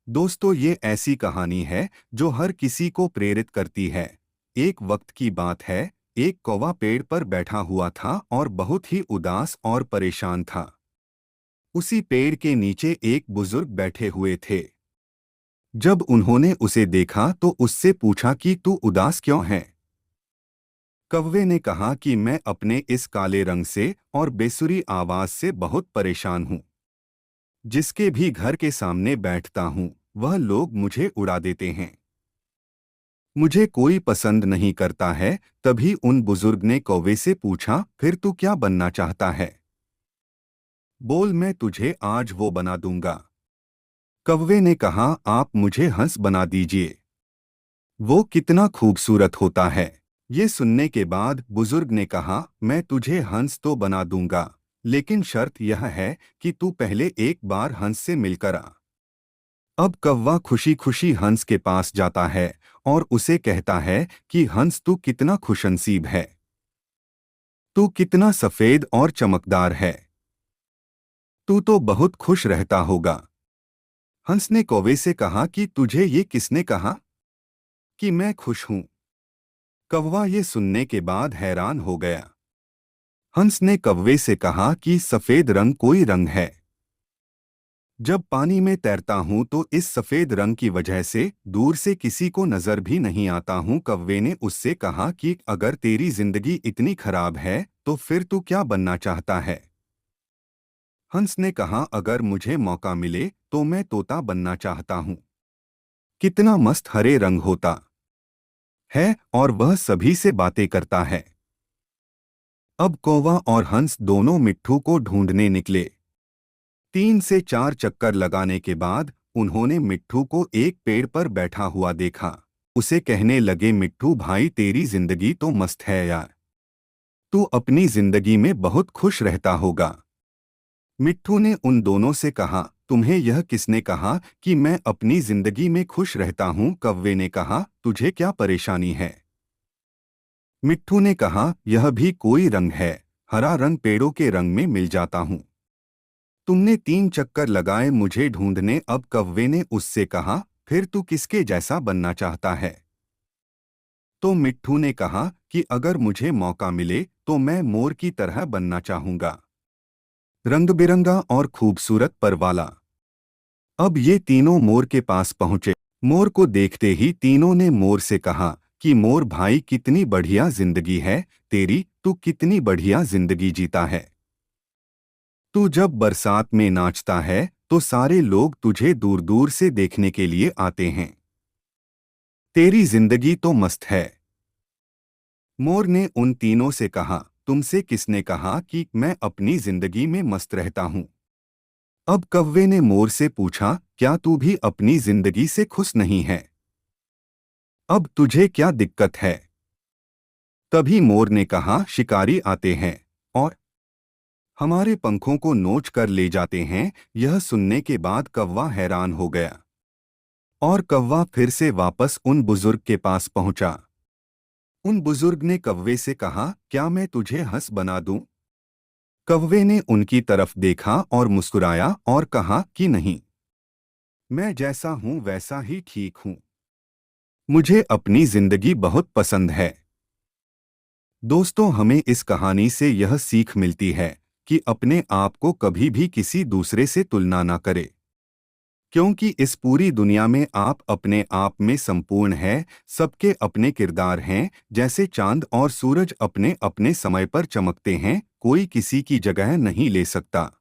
दोस्तों, ये ऐसी कहानी है जो हर किसी को प्रेरित करती है। एक वक्त की बात है। एक कौवा पेड़ पर बैठा हुआ था और बहुत ही उदास और परेशान था। उसी पेड़ के नीचे एक बुजुर्ग बैठे हुए थे। जब उन्होंने उसे देखा तो उससे पूछा कि तू उदास क्यों है। कौवे ने कहा कि मैं अपने इस काले रंग से और बेसुरी आवाज से बहुत परेशान हूँ। जिसके भी घर के सामने बैठता हूँ वह लोग मुझे उड़ा देते हैं। मुझे कोई पसंद नहीं करता है। तभी उन बुजुर्ग ने कौवे से पूछा, फिर तू क्या बनना चाहता है? बोल, मैं तुझे आज वो बना दूंगा। कौवे ने कहा, आप मुझे हंस बना दीजिए। वो कितना खूबसूरत होता है। ये सुनने के बाद बुजुर्ग ने कहा, मैं तुझे हंस तो बना दूंगा, लेकिन शर्त यह है कि तू पहले एक बार हंस से मिलकर आ। अब कौवा खुशी खुशी हंस के पास जाता है और उसे कहता है कि हंस, तू कितना खुशनसीब है। तू कितना सफेद और चमकदार है। तू तो बहुत खुश रहता होगा। हंस ने कौवे से कहा कि तुझे ये किसने कहा कि मैं खुश हूं? कौवा ये सुनने के बाद हैरान हो गया। हंस ने कौवे से कहा कि सफेद रंग कोई रंग है। जब पानी में तैरता हूं तो इस सफेद रंग की वजह से दूर से किसी को नजर भी नहीं आता हूं। कौवे ने उससे कहा कि अगर तेरी जिंदगी इतनी खराब है तो फिर तू क्या बनना चाहता है? हंस ने कहा, अगर मुझे मौका मिले तो मैं तोता बनना चाहता हूं। कितना मस्त हरे रंग होता है और वह सभी से बातें करता है। अब कौवा और हंस दोनों मिट्ठू को ढूंढने निकले। 3 से 4 चक्कर लगाने के बाद उन्होंने मिट्ठू को एक पेड़ पर बैठा हुआ देखा। उसे कहने लगे, मिट्ठू भाई, तेरी जिंदगी तो मस्त है यार। तू अपनी जिंदगी में बहुत खुश रहता होगा। मिट्ठू ने उन दोनों से कहा, तुम्हें यह किसने कहा कि मैं अपनी जिंदगी में खुश रहता हूँ? कौवे ने कहा, तुझे क्या परेशानी है? मिट्ठू ने कहा, यह भी कोई रंग है। हरा रंग पेड़ों के रंग में मिल जाता हूँ। तुमने 3 चक्कर लगाए मुझे ढूंढने। अब कौवे ने उससे कहा, फिर तू किसके जैसा बनना चाहता है? तो मिट्ठू ने कहा कि अगर मुझे मौका मिले तो मैं मोर की तरह बनना चाहूंगा, रंग बिरंगा और खूबसूरत पर वाला। अब ये तीनों मोर के पास पहुंचे। मोर को देखते ही तीनों ने मोर से कहा कि मोर भाई, कितनी बढ़िया जिंदगी है तेरी। तू कितनी बढ़िया जिंदगी जीता है। तू जब बरसात में नाचता है तो सारे लोग तुझे दूर दूर से देखने के लिए आते हैं। तेरी जिंदगी तो मस्त है। मोर ने उन तीनों से कहा, तुमसे किसने कहा कि मैं अपनी जिंदगी में मस्त रहता हूं? अब कौवे ने मोर से पूछा, क्या तू भी अपनी जिंदगी से खुश नहीं है? अब तुझे क्या दिक्कत है? तभी मोर ने कहा, शिकारी आते हैं और हमारे पंखों को नोच कर ले जाते हैं। यह सुनने के बाद कौवा हैरान हो गया और कौवा फिर से वापस उन बुजुर्ग के पास पहुंचा। उन बुजुर्ग ने कौवे से कहा, क्या मैं तुझे हंस बना दूं? कौवे ने उनकी तरफ देखा और मुस्कुराया और कहा कि नहीं, मैं जैसा हूं वैसा ही ठीक हूं। मुझे अपनी जिंदगी बहुत पसंद है। दोस्तों, हमें इस कहानी से यह सीख मिलती है कि अपने आप को कभी भी किसी दूसरे से तुलना न करें, क्योंकि इस पूरी दुनिया में आप अपने आप में संपूर्ण हैं। सबके अपने किरदार हैं। जैसे चांद और सूरज अपने अपने समय पर चमकते हैं, कोई किसी की जगह नहीं ले सकता।